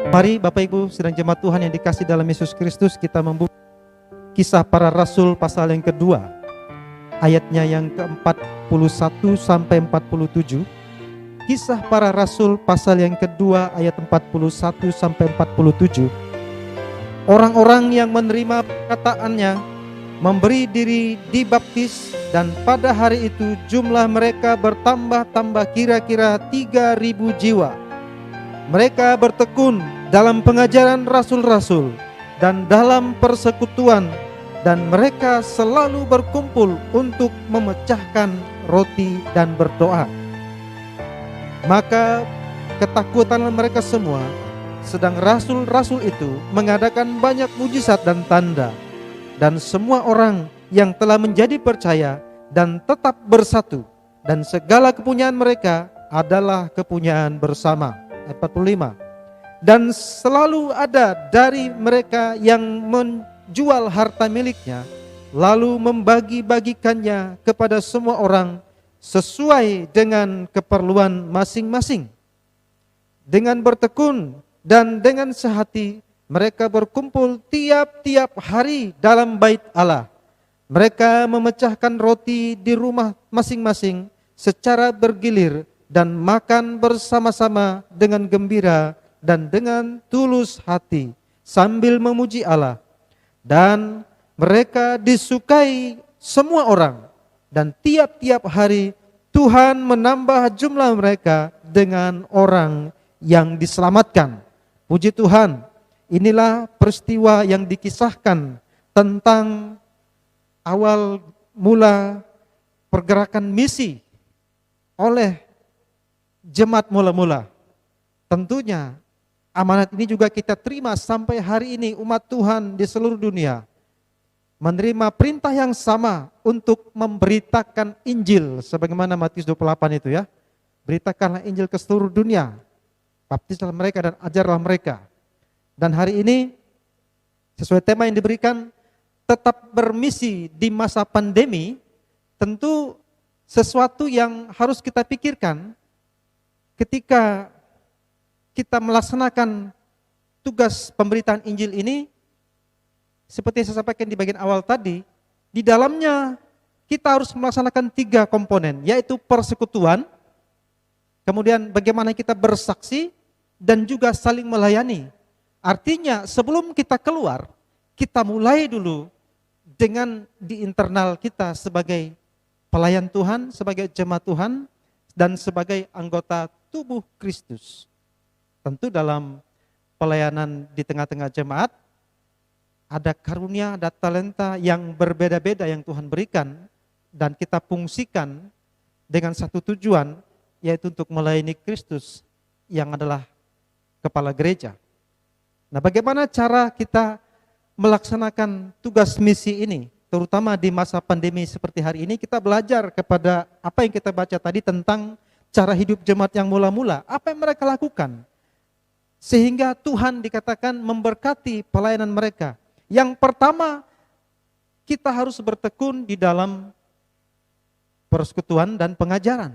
Mari Bapak Ibu sedang jemaat Tuhan yang dikasih dalam Yesus Kristus, kita membuka Kisah Para Rasul pasal yang kedua, ayatnya yang ke-41 sampai 47. Kisah Para Rasul pasal yang kedua ayat 41 sampai 47. Orang-orang yang menerima perkataannya memberi diri dibaptis, dan pada hari itu jumlah mereka bertambah-tambah kira-kira 3.000 jiwa. Mereka bertekun dalam pengajaran rasul-rasul dan dalam persekutuan, dan mereka selalu berkumpul untuk memecahkan roti dan berdoa. Maka ketakutanlah mereka semua, sedang rasul-rasul itu mengadakan banyak mujizat dan tanda, dan semua orang yang telah menjadi percaya dan tetap bersatu, dan segala kepunyaan mereka adalah kepunyaan bersama. 45. Dan selalu ada dari mereka yang menjual harta miliknya, lalu membagi-bagikannya kepada semua orang sesuai dengan keperluan masing-masing. Dengan bertekun dan dengan sehati mereka berkumpul tiap-tiap hari dalam bait Allah. Mereka memecahkan roti di rumah masing-masing secara bergilir dan makan bersama-sama dengan gembira dan dengan tulus hati sambil memuji Allah. Dan mereka disukai semua orang, dan tiap-tiap hari Tuhan menambah jumlah mereka dengan orang yang diselamatkan. Puji Tuhan, inilah peristiwa yang dikisahkan tentang awal mula pergerakan misi oleh jemaat mula-mula. Tentunya amanat ini juga kita terima sampai hari ini. Umat Tuhan di seluruh dunia menerima perintah yang sama untuk memberitakan Injil, sebagaimana Matius 28 itu ya. Beritakanlah Injil ke seluruh dunia, baptislah mereka dan ajarlah mereka. Dan hari ini sesuai tema yang diberikan, tetap bermisi di masa pandemi, tentu sesuatu yang harus kita pikirkan ketika kita melaksanakan tugas pemberitaan Injil ini. Seperti yang saya sampaikan di bagian awal tadi, di dalamnya kita harus melaksanakan 3 komponen, yaitu persekutuan, kemudian bagaimana kita bersaksi, dan juga saling melayani. Artinya sebelum kita keluar, kita mulai dulu dengan di internal kita sebagai pelayan Tuhan, sebagai jemaat Tuhan, dan sebagai anggota tubuh Kristus. Tentu dalam pelayanan di tengah-tengah jemaat, ada karunia, ada talenta yang berbeda-beda yang Tuhan berikan, dan kita fungsikan dengan satu tujuan, yaitu untuk melayani Kristus yang adalah kepala gereja. Nah, bagaimana cara kita melaksanakan tugas misi ini, terutama di masa pandemi seperti hari ini? Kita belajar kepada apa yang kita baca tadi tentang cara hidup jemaat yang mula-mula, apa yang mereka lakukan, sehingga Tuhan dikatakan memberkati pelayanan mereka. Yang pertama, kita harus bertekun di dalam persekutuan dan pengajaran.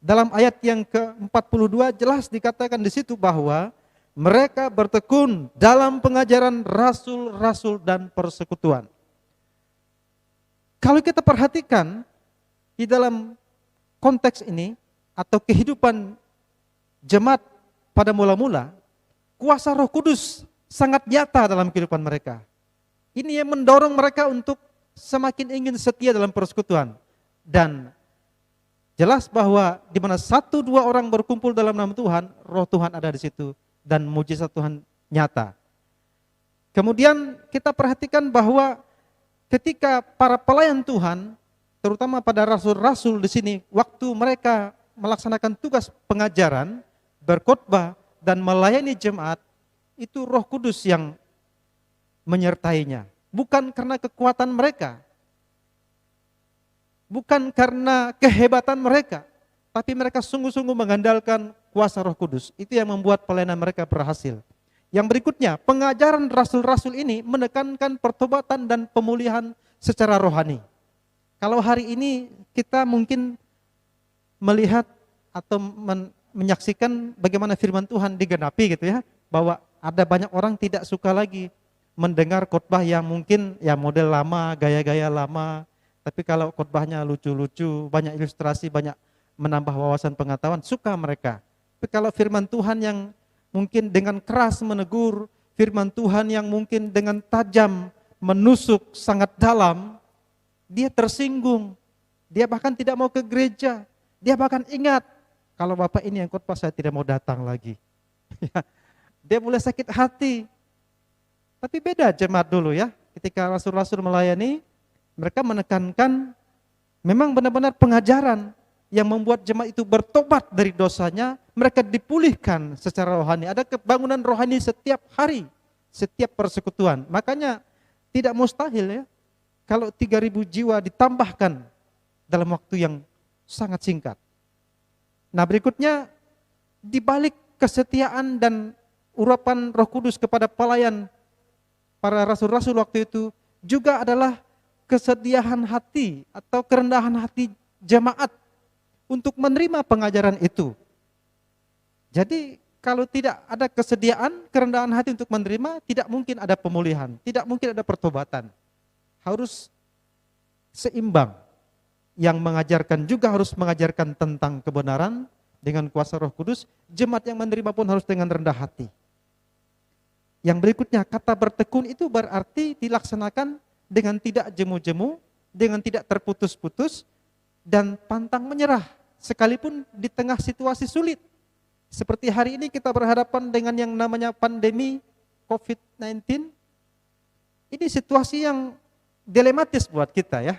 Dalam ayat yang ke-42 jelas dikatakan di situ bahwa mereka bertekun dalam pengajaran rasul-rasul dan persekutuan. Kalau kita perhatikan di dalam konteks ini atau kehidupan jemaat pada mula-mula, kuasa Roh Kudus sangat nyata dalam kehidupan mereka. Ini yang mendorong mereka untuk semakin ingin setia dalam persekutuan. Dan jelas bahwa di mana 1-2 orang berkumpul dalam nama Tuhan, Roh Tuhan ada di situ dan mujizat Tuhan nyata. Kemudian kita perhatikan bahwa ketika para pelayan Tuhan, terutama pada rasul-rasul di sini, waktu mereka melaksanakan tugas pengajaran, berkhotbah dan melayani jemaat, itu Roh Kudus yang menyertainya. Bukan karena kekuatan mereka, bukan karena kehebatan mereka, tapi mereka sungguh-sungguh mengandalkan kuasa Roh Kudus. Itu yang membuat pelayanan mereka berhasil. Yang berikutnya, pengajaran rasul-rasul ini menekankan pertobatan dan pemulihan secara rohani. Kalau hari ini kita mungkin melihat atau menyaksikan bagaimana firman Tuhan digenapi gitu ya, bahwa Ada banyak orang tidak suka lagi mendengar khotbah yang mungkin ya model lama, gaya-gaya lama. Tapi kalau khotbahnya lucu-lucu, banyak ilustrasi, banyak menambah wawasan pengetahuan, suka mereka. Tapi kalau firman Tuhan yang mungkin dengan keras menegur, firman Tuhan yang mungkin dengan tajam menusuk sangat dalam, dia tersinggung. Dia bahkan tidak mau ke gereja. Dia bahkan ingat, kalau Bapak ini yang khotbah saya tidak mau datang lagi. Dia mulai sakit hati. Tapi beda jemaat dulu ya. Ketika rasul-rasul melayani, mereka menekankan memang benar-benar pengajaran yang membuat jemaat itu bertobat dari dosanya, mereka dipulihkan secara rohani. Ada kebangunan rohani setiap hari, setiap persekutuan. Makanya tidak mustahil ya, kalau 3.000 jiwa ditambahkan dalam waktu yang sangat singkat. Nah berikutnya, dibalik kesetiaan dan urapan Roh Kudus kepada pelayan para rasul-rasul waktu itu, juga adalah kesediaan hati atau kerendahan hati jemaat untuk menerima pengajaran itu. Jadi kalau tidak ada kesediaan, kerendahan hati untuk menerima, tidak mungkin ada pemulihan, tidak mungkin ada pertobatan. Harus seimbang. Yang mengajarkan juga harus mengajarkan tentang kebenaran dengan kuasa Roh Kudus. Jemaat yang menerima pun harus dengan rendah hati. Yang berikutnya, kata bertekun itu berarti dilaksanakan dengan tidak jemu-jemu, dengan tidak terputus-putus, dan pantang menyerah, sekalipun di tengah situasi sulit. Seperti hari ini kita berhadapan dengan yang namanya pandemi COVID-19. Ini situasi yang dilematis buat kita ya.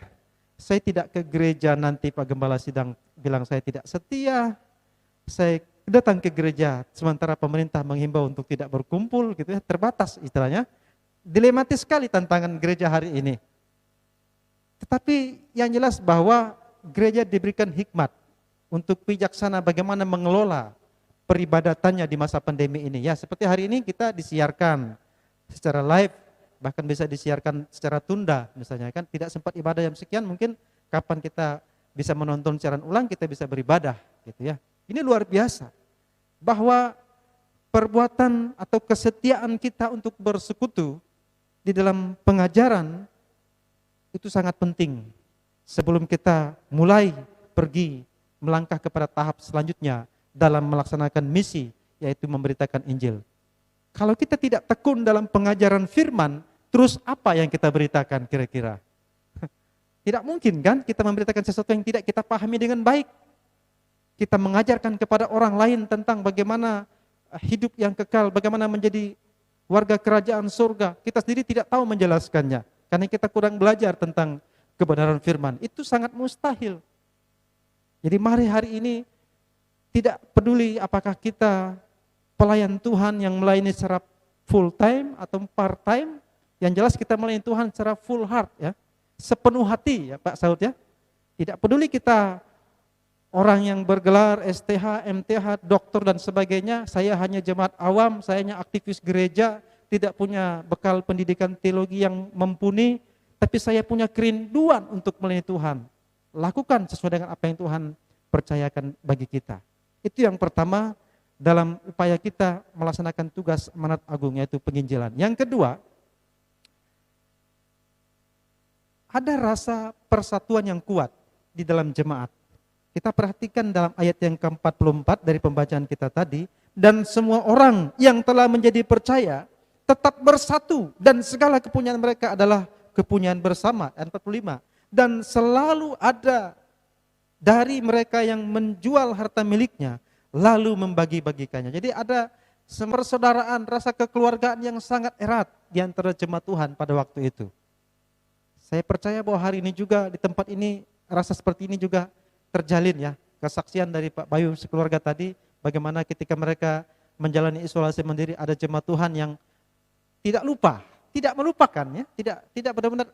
Saya tidak ke gereja, nanti Pak Gembala Sidang bilang saya tidak setia. Saya datang ke gereja, sementara pemerintah menghimbau untuk tidak berkumpul gitu ya, terbatas istilahnya. Dilematis sekali tantangan gereja hari ini. Tetapi yang jelas bahwa gereja diberikan hikmat untuk bijaksana bagaimana mengelola peribadatannya di masa pandemi ini. Ya, seperti hari ini kita disiarkan secara live, bahkan bisa disiarkan secara tunda misalnya kan, tidak sempat ibadah jam sekian, mungkin kapan kita bisa menonton siaran ulang, kita bisa beribadah gitu ya. Ini luar biasa bahwa perbuatan atau kesetiaan kita untuk bersekutu di dalam pengajaran itu sangat penting sebelum kita mulai pergi melangkah kepada tahap selanjutnya dalam melaksanakan misi, yaitu memberitakan Injil. Kalau kita tidak tekun dalam pengajaran firman, terus apa yang kita beritakan kira-kira? Tidak mungkin kan kita memberitakan sesuatu yang tidak kita pahami dengan baik. Kita mengajarkan kepada orang lain tentang bagaimana hidup yang kekal, bagaimana menjadi warga kerajaan surga. Kita sendiri tidak tahu menjelaskannya, karena kita kurang belajar tentang kebenaran firman. Itu sangat mustahil. Jadi mari hari ini tidak peduli apakah kita pelayan Tuhan yang melayani secara full time atau part time, yang jelas kita melayani Tuhan secara full heart ya, sepenuh hati ya Pak Saud ya. Tidak peduli kita orang yang bergelar STH, MTH, doktor dan sebagainya, saya hanya jemaat awam, saya hanya aktivis gereja, tidak punya bekal pendidikan teologi yang mumpuni, tapi saya punya kerinduan untuk melayani Tuhan. Lakukan sesuai dengan apa yang Tuhan percayakan bagi kita. Itu yang pertama dalam upaya kita melaksanakan tugas amanat agung, yaitu penginjilan. Yang kedua, ada rasa persatuan yang kuat di dalam jemaat. Kita perhatikan dalam ayat yang ke-44 dari pembacaan kita tadi, dan semua orang yang telah menjadi percaya tetap bersatu dan segala kepunyaan mereka adalah kepunyaan bersama. Ayat 45. Dan selalu ada dari mereka yang menjual harta miliknya lalu membagi-bagikannya. Jadi ada persaudaraan, rasa kekeluargaan yang sangat erat di antara jemaat Tuhan pada waktu itu. Saya percaya bahwa hari ini juga di tempat ini rasa seperti ini juga terjalin ya. Kesaksian dari Pak Bayu sekeluarga tadi, bagaimana ketika mereka menjalani isolasi mandiri, ada jemaat Tuhan yang tidak lupa, tidak melupakan ya, tidak benar-benar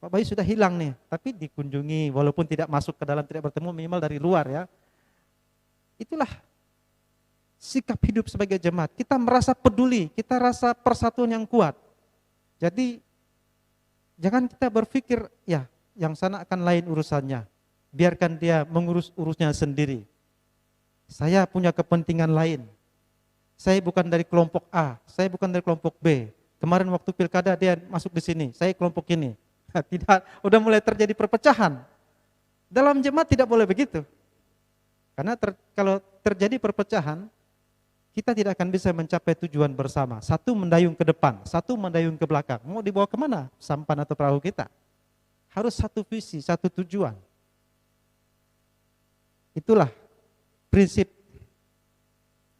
Pak Bayu sudah hilang nih, tapi dikunjungi walaupun tidak masuk ke dalam, tidak bertemu, minimal dari luar ya. Itulah sikap hidup sebagai jemaat. Kita merasa peduli, kita rasa persatuan yang kuat. Jadi jangan kita berpikir ya yang sana akan lain urusannya. Biarkan dia mengurus urusnya sendiri. Saya punya kepentingan lain. Saya bukan dari kelompok A, saya bukan dari kelompok B. Kemarin waktu pilkada dia masuk di sini, saya kelompok ini. Tidak, udah mulai terjadi perpecahan. Dalam jemaat tidak boleh begitu. Karena kalau terjadi perpecahan, kita tidak akan bisa mencapai tujuan bersama. Satu mendayung ke depan, satu mendayung ke belakang. Mau dibawa kemana sampan atau perahu kita? Harus satu visi, satu tujuan. Itulah prinsip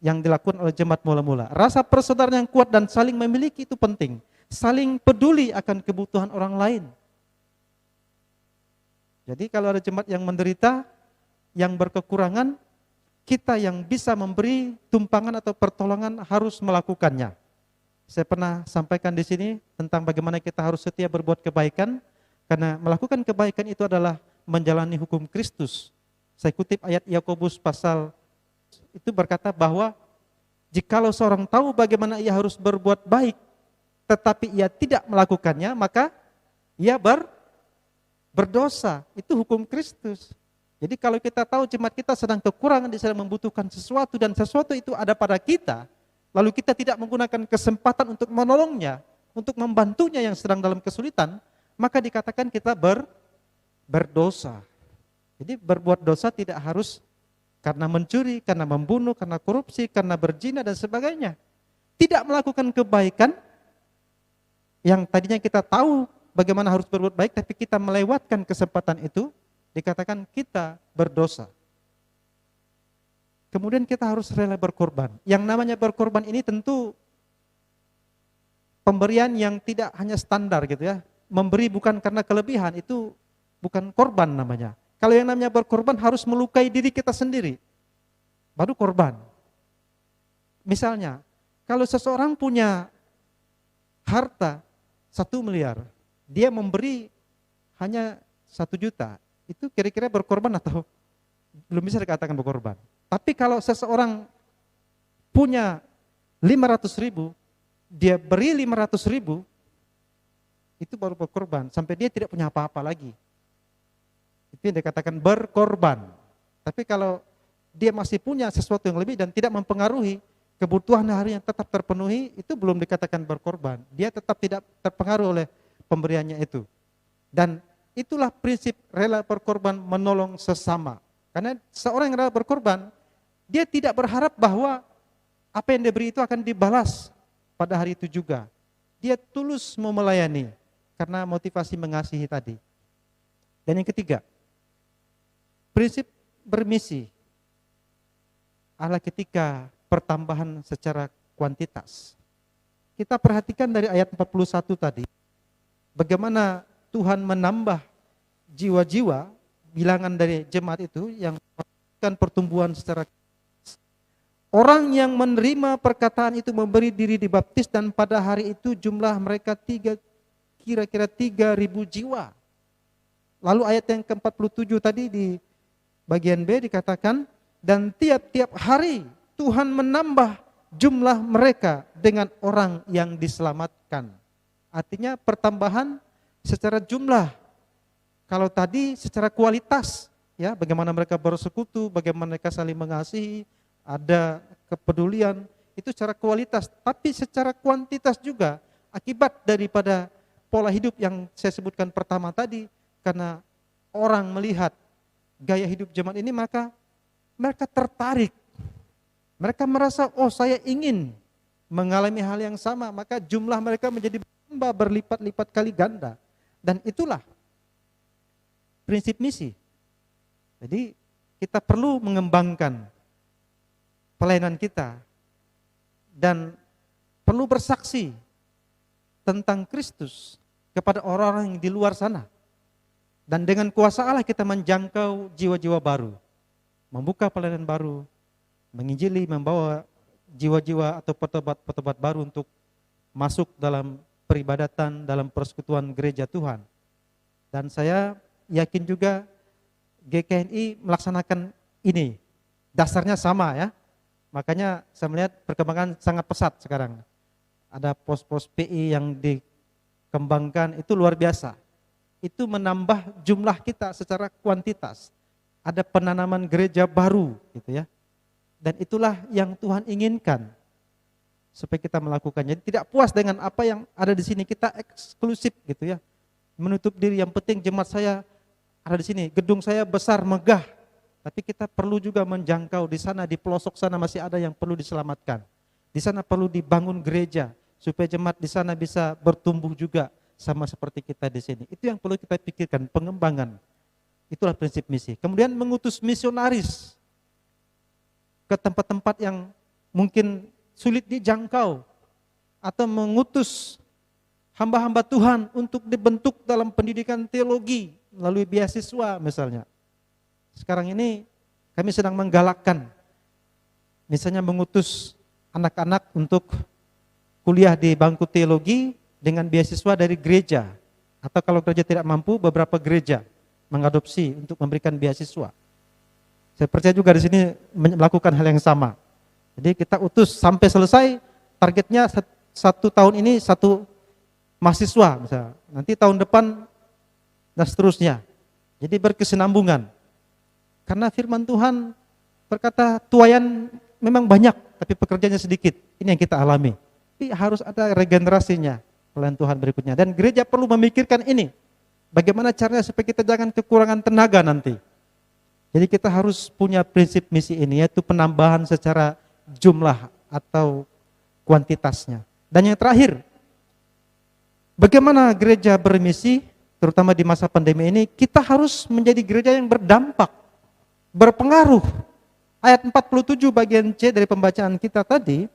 yang dilakukan oleh jemaat mula-mula. Rasa persaudaraan yang kuat dan saling memiliki itu penting. Saling peduli akan kebutuhan orang lain. Jadi kalau ada jemaat yang menderita, yang berkekurangan, kita yang bisa memberi tumpangan atau pertolongan harus melakukannya. Saya pernah sampaikan di sini tentang bagaimana kita harus setia berbuat kebaikan, karena melakukan kebaikan itu adalah menjalani hukum Kristus. Saya kutip ayat Yakobus pasal itu berkata bahwa jikalau seorang tahu bagaimana ia harus berbuat baik, tetapi ia tidak melakukannya, maka ia berdosa. Itu hukum Kristus. Jadi kalau kita tahu jemaat kita sedang kekurangan, dia sedang membutuhkan sesuatu, dan sesuatu itu ada pada kita, lalu kita tidak menggunakan kesempatan untuk menolongnya, untuk membantunya yang sedang dalam kesulitan, maka dikatakan kita berdosa. Jadi berbuat dosa tidak harus karena mencuri, karena membunuh, karena korupsi, karena berzina dan sebagainya. Tidak melakukan kebaikan yang tadinya kita tahu bagaimana harus berbuat baik, tapi kita melewatkan kesempatan itu, dikatakan kita berdosa. Kemudian kita harus rela berkorban. Yang namanya berkorban ini tentu pemberian yang tidak hanya standar gitu ya. Memberi bukan karena kelebihan, itu bukan korban namanya. Kalau yang namanya berkorban harus melukai diri kita sendiri, baru korban. Misalnya, kalau seseorang punya harta 1 miliar, dia memberi hanya 1 juta, itu kira-kira berkorban atau belum bisa dikatakan berkorban. Tapi kalau seseorang punya 500 ribu, dia beri 500 ribu, itu baru berkorban, sampai dia tidak punya apa-apa lagi. Itu yang dikatakan berkorban. Tapi kalau dia masih punya sesuatu yang lebih dan tidak mempengaruhi kebutuhan hari yang tetap terpenuhi, itu belum dikatakan berkorban. Dia tetap tidak terpengaruh oleh pemberiannya itu. Dan itulah prinsip rela berkorban, menolong sesama. Karena seorang yang rela berkorban, dia tidak berharap bahwa apa yang diberi itu akan dibalas pada hari itu juga. Dia tulus mau melayani karena motivasi mengasihi tadi. Dan yang ketiga, prinsip bermisi adalah ketika pertambahan secara kuantitas. Kita perhatikan dari ayat 41 tadi, bagaimana Tuhan menambah jiwa-jiwa, bilangan dari jemaat itu yang melakukan pertumbuhan secara orang yang menerima perkataan itu memberi diri dibaptis, dan pada hari itu jumlah mereka kira-kira 3.000 jiwa. Lalu ayat yang ke-47 tadi di bagian B dikatakan, dan tiap-tiap hari Tuhan menambah jumlah mereka dengan orang yang diselamatkan. Artinya pertambahan secara jumlah. Kalau tadi secara kualitas, ya, bagaimana mereka bersekutu, bagaimana mereka saling mengasihi, ada kepedulian, itu secara kualitas. Tapi secara kuantitas juga, akibat daripada pola hidup yang saya sebutkan pertama tadi, karena orang melihat gaya hidup jemaat ini, maka mereka tertarik. Mereka merasa, oh saya ingin mengalami hal yang sama, maka jumlah mereka menjadi bertambah berlipat-lipat kali ganda. Dan itulah prinsip misi. Jadi kita perlu mengembangkan pelayanan kita dan perlu bersaksi tentang Kristus kepada orang-orang yang di luar sana. Dan dengan kuasa Allah kita menjangkau jiwa-jiwa baru, membuka pelayanan baru, menginjili, membawa jiwa-jiwa atau pertobat-pertobat baru untuk masuk dalam peribadatan, dalam persekutuan gereja Tuhan. Dan saya yakin juga GKNI melaksanakan ini. Dasarnya sama ya. Makanya saya melihat perkembangan sangat pesat sekarang. Ada pos-pos PI yang dikembangkan, itu luar biasa. Itu menambah jumlah kita secara kuantitas. Ada penanaman gereja baru gitu ya. Dan itulah yang Tuhan inginkan. supaya kita melakukannya. Jadi tidak puas dengan apa yang ada di sini, kita eksklusif gitu ya. Menutup diri, yang penting jemaat saya ada di sini, gedung saya besar, megah. Tapi kita perlu juga menjangkau di sana, di pelosok sana masih ada yang perlu diselamatkan. Di sana perlu dibangun gereja supaya jemaat di sana bisa bertumbuh juga sama seperti kita di sini. Itu yang perlu kita pikirkan, pengembangan. Itulah prinsip misi. Kemudian mengutus misionaris ke tempat-tempat yang mungkin sulit dijangkau, atau mengutus hamba-hamba Tuhan untuk dibentuk dalam pendidikan teologi melalui beasiswa misalnya. Sekarang ini kami sedang menggalakkan, misalnya mengutus anak-anak untuk kuliah di bangku teologi dengan beasiswa dari gereja, atau kalau gereja tidak mampu, beberapa gereja mengadopsi untuk memberikan beasiswa. Saya percaya juga di sini melakukan hal yang sama. Jadi kita utus sampai selesai, targetnya 1 tahun ini 1 mahasiswa misalnya. Nanti tahun depan dan seterusnya. Jadi berkesinambungan. Karena firman Tuhan berkata tuaian memang banyak, tapi pekerjaannya sedikit. Ini yang kita alami. Tapi harus ada regenerasinya pelayan Tuhan berikutnya. Dan gereja perlu memikirkan ini. Bagaimana caranya supaya kita jangan kekurangan tenaga nanti. Jadi kita harus punya prinsip misi ini, yaitu penambahan secara jumlah atau kuantitasnya. Dan yang terakhir, bagaimana gereja bermisi, terutama di masa pandemi ini, kita harus menjadi gereja yang berdampak, berpengaruh. Ayat 47 bagian C dari pembacaan kita tadi,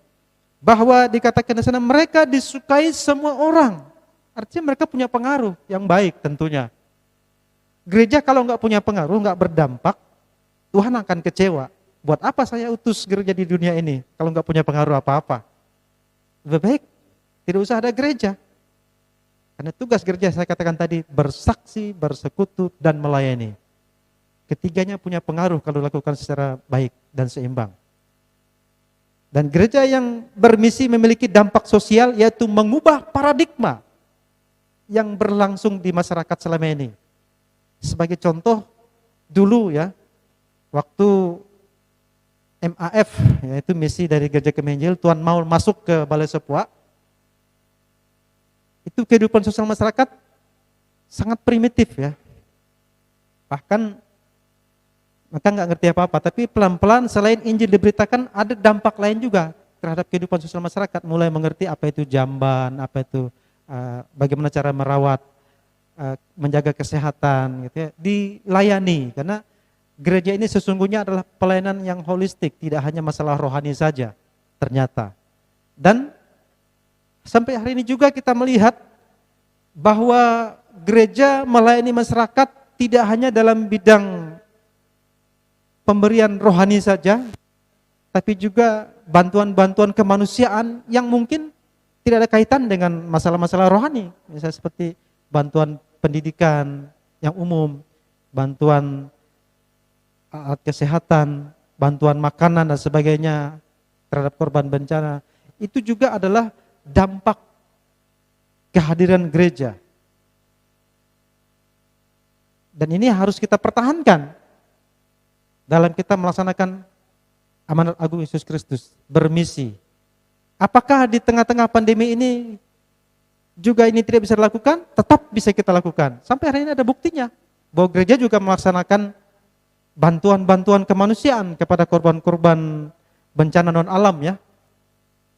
bahwa dikatakan di sana mereka disukai semua orang. Artinya mereka punya pengaruh yang baik tentunya. Gereja kalau nggak punya pengaruh, nggak berdampak, Tuhan akan kecewa. Buat apa saya utus gereja di dunia ini kalau nggak punya pengaruh apa-apa? Lebih baik tidak usah ada gereja. Karena tugas gereja saya katakan tadi bersaksi, bersekutu, dan melayani. Ketiganya punya pengaruh kalau dilakukan secara baik dan seimbang. Dan gereja yang bermisi memiliki dampak sosial, yaitu mengubah paradigma yang berlangsung di masyarakat selama ini. Sebagai contoh, dulu ya, waktu MAF, yaitu misi dari Gereja Kemenjil, Tuhan mau masuk ke Balai Sepuak, itu kehidupan sosial masyarakat sangat primitif ya. Bahkan mereka nggak ngerti apa-apa, tapi pelan-pelan selain Injil diberitakan, ada dampak lain juga terhadap kehidupan sosial masyarakat. Mulai mengerti apa itu jamban, apa itu bagaimana cara merawat, menjaga kesehatan, gitu ya, dilayani. Karena gereja ini sesungguhnya adalah pelayanan yang holistik, tidak hanya masalah rohani saja ternyata. Dan sampai hari ini juga kita melihat bahwa gereja melayani masyarakat tidak hanya dalam bidang pemberian rohani saja, tapi juga bantuan-bantuan kemanusiaan yang mungkin tidak ada kaitan dengan masalah-masalah rohani. Misalnya seperti bantuan pendidikan yang umum, bantuan alat kesehatan, bantuan makanan dan sebagainya terhadap korban bencana. Itu juga adalah dampak kehadiran gereja. Dan ini harus kita pertahankan dalam kita melaksanakan amanat agung Yesus Kristus, bermisi. Apakah di tengah-tengah pandemi ini juga ini tidak bisa dilakukan? Tetap bisa kita lakukan. Sampai hari ini ada buktinya bahwa gereja juga melaksanakan bantuan-bantuan kemanusiaan kepada korban-korban bencana non alam ya.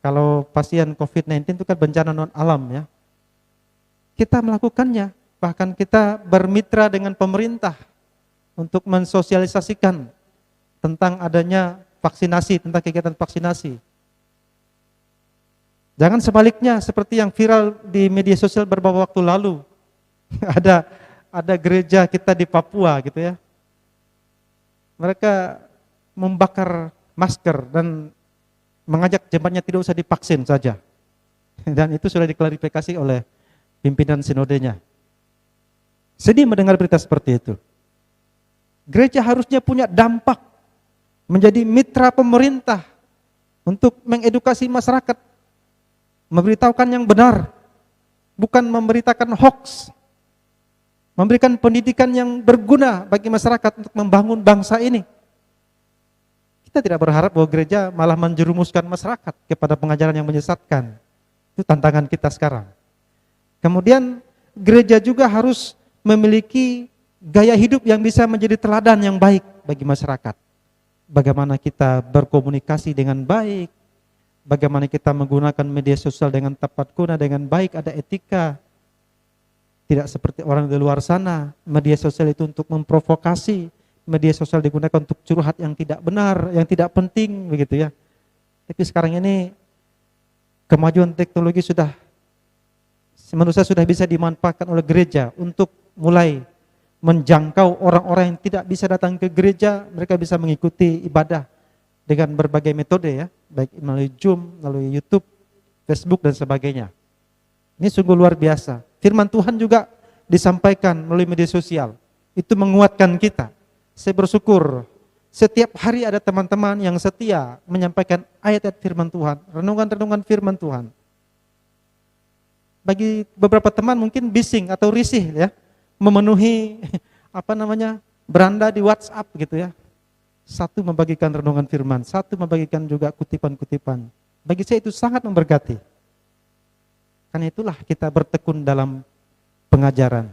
Kalau pasien COVID-19 itu kan bencana non alam ya. Kita melakukannya, bahkan kita bermitra dengan pemerintah untuk mensosialisasikan tentang adanya vaksinasi, tentang kegiatan vaksinasi. Jangan sebaliknya seperti yang viral di media sosial beberapa waktu lalu. Ada gereja kita di Papua gitu ya. Mereka membakar masker dan mengajak jemaatnya tidak usah divaksin saja. Dan itu sudah diklarifikasi oleh pimpinan sinodenya. Sedih mendengar berita seperti itu. Gereja harusnya punya dampak, menjadi mitra pemerintah untuk mengedukasi masyarakat, memberitahukan yang benar, bukan memberitakan hoax, memberikan pendidikan yang berguna bagi masyarakat untuk membangun bangsa ini. Kita tidak berharap bahwa gereja malah menjerumuskan masyarakat kepada pengajaran yang menyesatkan. Itu tantangan kita sekarang. Kemudian gereja juga harus memiliki gaya hidup yang bisa menjadi teladan yang baik bagi masyarakat. Bagaimana kita berkomunikasi dengan baik, bagaimana kita menggunakan media sosial dengan tepat guna, dengan baik, ada etika. Tidak seperti orang di luar sana, media sosial itu untuk memprovokasi, media sosial digunakan untuk curhat yang tidak benar, yang tidak penting, begitu ya. Tapi sekarang ini kemajuan teknologi menurut saya sudah bisa dimanfaatkan oleh gereja untuk mulai menjangkau orang-orang yang tidak bisa datang ke gereja. Mereka bisa mengikuti ibadah dengan berbagai metode ya, baik melalui Zoom, melalui YouTube, Facebook dan sebagainya. Ini sungguh luar biasa. Firman Tuhan juga disampaikan melalui media sosial. Itu menguatkan kita. Saya bersyukur setiap hari ada teman-teman yang setia menyampaikan ayat-ayat firman Tuhan, renungan-renungan firman Tuhan. Bagi beberapa teman mungkin bising atau risih ya, memenuhi beranda di WhatsApp gitu ya. Satu membagikan renungan firman, satu membagikan juga kutipan-kutipan. Bagi saya itu sangat memberkati. Karena itulah kita bertekun dalam pengajaran.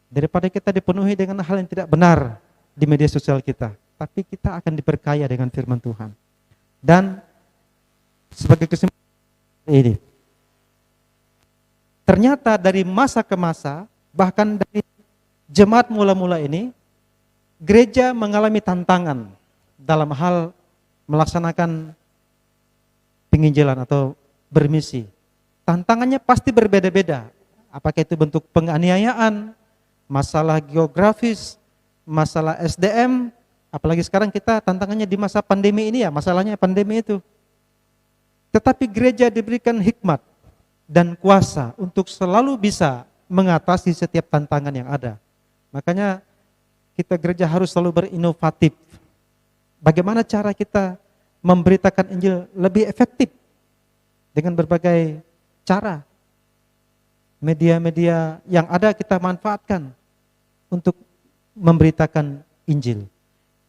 Daripada kita dipenuhi dengan hal yang tidak benar di media sosial kita, tapi kita akan diperkaya dengan firman Tuhan. Dan sebagai kesimpulan ini, ternyata dari masa ke masa, bahkan dari jemaat mula-mula ini, gereja mengalami tantangan dalam hal melaksanakan penginjilan atau bermisi. Tantangannya pasti berbeda-beda. Apakah itu bentuk penganiayaan, masalah geografis, masalah SDM, apalagi sekarang kita tantangannya di masa pandemi ini ya, masalahnya pandemi itu. Tetapi gereja diberikan hikmat dan kuasa untuk selalu bisa mengatasi setiap tantangan yang ada. Makanya kita gereja harus selalu berinovatif. Bagaimana cara kita memberitakan Injil lebih efektif dengan berbagai cara. Media-media yang ada kita manfaatkan untuk memberitakan Injil.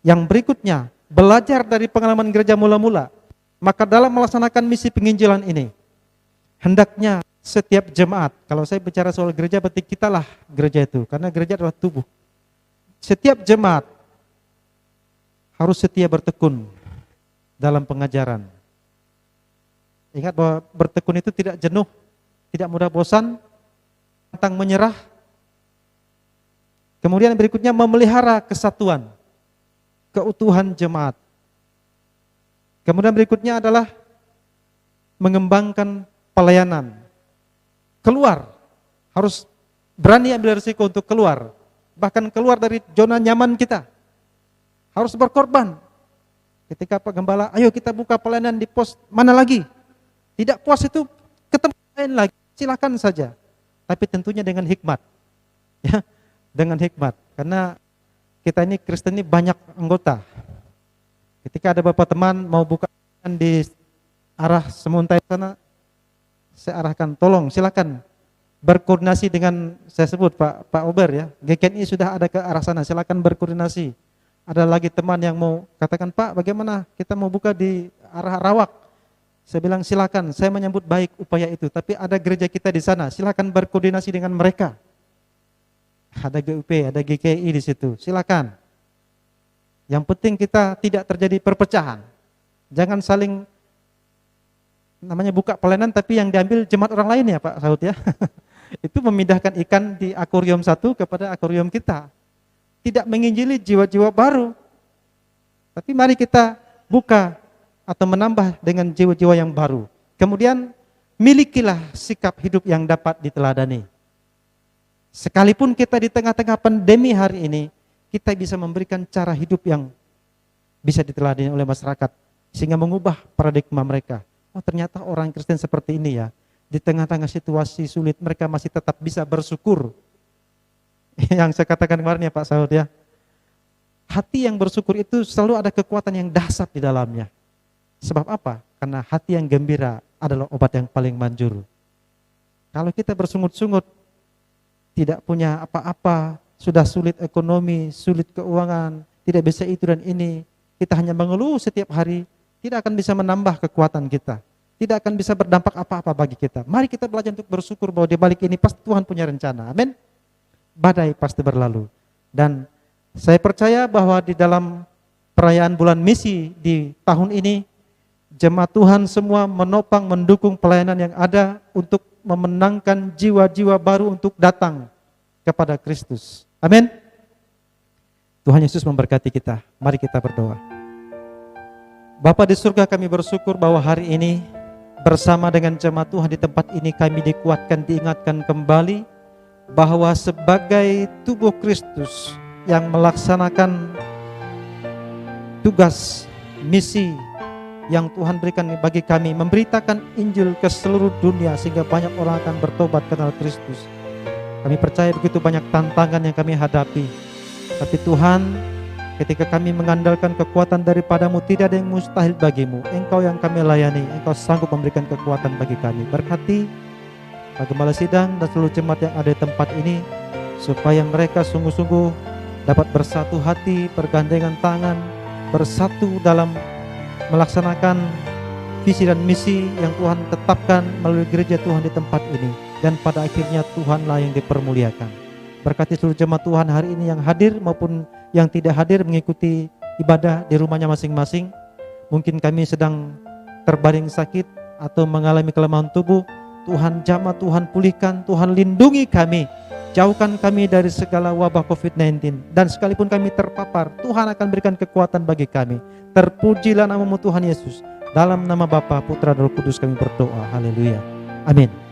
Yang berikutnya, belajar dari pengalaman gereja mula-mula. Maka dalam melaksanakan misi penginjilan ini, hendaknya setiap jemaat, kalau saya bicara soal gereja, berarti kitalah gereja itu, karena gereja adalah tubuh. Setiap jemaat harus setia bertekun dalam pengajaran. Ingat bahwa bertekun itu tidak jenuh, tidak mudah bosan, pantang menyerah. Kemudian berikutnya memelihara kesatuan, keutuhan jemaat. Kemudian berikutnya adalah mengembangkan pelayanan. Keluar, harus berani ambil risiko untuk keluar. Bahkan keluar dari zona nyaman kita. Harus berkorban. Ketika Pak Gembala, ayo kita buka pelayanan di pos mana lagi? Tidak puas itu ke tempat lain lagi, silakan saja. Tapi tentunya dengan hikmat. Ya, dengan hikmat. Karena kita ini Kristen ini banyak anggota. Ketika ada bapak teman mau buka di arah Semuntai sana, saya arahkan, tolong silakan berkoordinasi dengan, saya sebut Pak Ober ya, GKNI sudah ada ke arah sana, silakan berkoordinasi. Ada lagi teman yang mau katakan, Pak bagaimana kita mau buka di arah Rawak. Saya bilang silakan, saya menyambut baik upaya itu, tapi ada gereja kita di sana, silakan berkoordinasi dengan mereka. Ada GUP, ada GKI di situ, silakan. Yang penting kita tidak terjadi perpecahan. Jangan saling buka pelayanan tapi yang diambil jemaat orang lain ya Pak Saud ya. Itu memindahkan ikan di akuarium satu kepada akuarium kita. Tidak menginjili jiwa-jiwa baru. Tapi mari kita buka atau menambah dengan jiwa-jiwa yang baru. Kemudian milikilah sikap hidup yang dapat diteladani. Sekalipun kita di tengah-tengah pandemi hari ini, kita bisa memberikan cara hidup yang bisa diteladani oleh masyarakat sehingga mengubah paradigma mereka. Oh ternyata orang Kristen seperti ini ya. Di tengah-tengah situasi sulit mereka masih tetap bisa bersyukur. Yang saya katakan kemarin ya Pak Saud ya. Hati yang bersyukur itu selalu ada kekuatan yang dahsyat di dalamnya. Sebab apa? Karena hati yang gembira adalah obat yang paling manjur. Kalau kita bersungut-sungut, tidak punya apa-apa, sudah sulit ekonomi, sulit keuangan, tidak bisa itu dan ini, kita hanya mengeluh setiap hari, tidak akan bisa menambah kekuatan kita. Tidak akan bisa berdampak apa-apa bagi kita. Mari kita belajar untuk bersyukur bahwa di balik ini pasti Tuhan punya rencana. Amin. Badai pasti berlalu. Dan saya percaya bahwa di dalam perayaan bulan misi di tahun ini, jemaat Tuhan semua menopang, mendukung pelayanan yang ada untuk memenangkan jiwa-jiwa baru untuk datang kepada Kristus. Amin. Tuhan Yesus memberkati kita. Mari kita berdoa. Bapa di surga, kami bersyukur bahwa hari ini bersama dengan jemaat Tuhan di tempat ini kami dikuatkan, diingatkan kembali bahwa sebagai tubuh Kristus yang melaksanakan tugas misi yang Tuhan berikan bagi kami, memberitakan Injil ke seluruh dunia sehingga banyak orang akan bertobat kenal Kristus. Kami percaya begitu banyak tantangan yang kami hadapi, tapi Tuhan, ketika kami mengandalkan kekuatan daripadamu, tidak ada yang mustahil bagimu. Engkau yang kami layani, Engkau sanggup memberikan kekuatan bagi kami. Berkati Pak Gembala Sidang dan seluruh jemaat yang ada di tempat ini, supaya mereka sungguh-sungguh dapat bersatu hati, bergandengan tangan, bersatu dalam melaksanakan visi dan misi yang Tuhan tetapkan melalui gereja Tuhan di tempat ini. Dan pada akhirnya Tuhanlah yang dipermuliakan. Berkati seluruh jemaat Tuhan hari ini yang hadir maupun yang tidak hadir mengikuti ibadah di rumahnya masing-masing. Mungkin kami sedang terbaring sakit atau mengalami kelemahan tubuh. Tuhan jamah, Tuhan pulihkan, Tuhan lindungi kami. Jauhkan kami dari segala wabah COVID-19. Dan sekalipun kami terpapar, Tuhan akan berikan kekuatan bagi kami. Terpujilah namamu Tuhan Yesus. Dalam nama Bapa, Putra, dan Roh Kudus kami berdoa. Haleluya. Amin.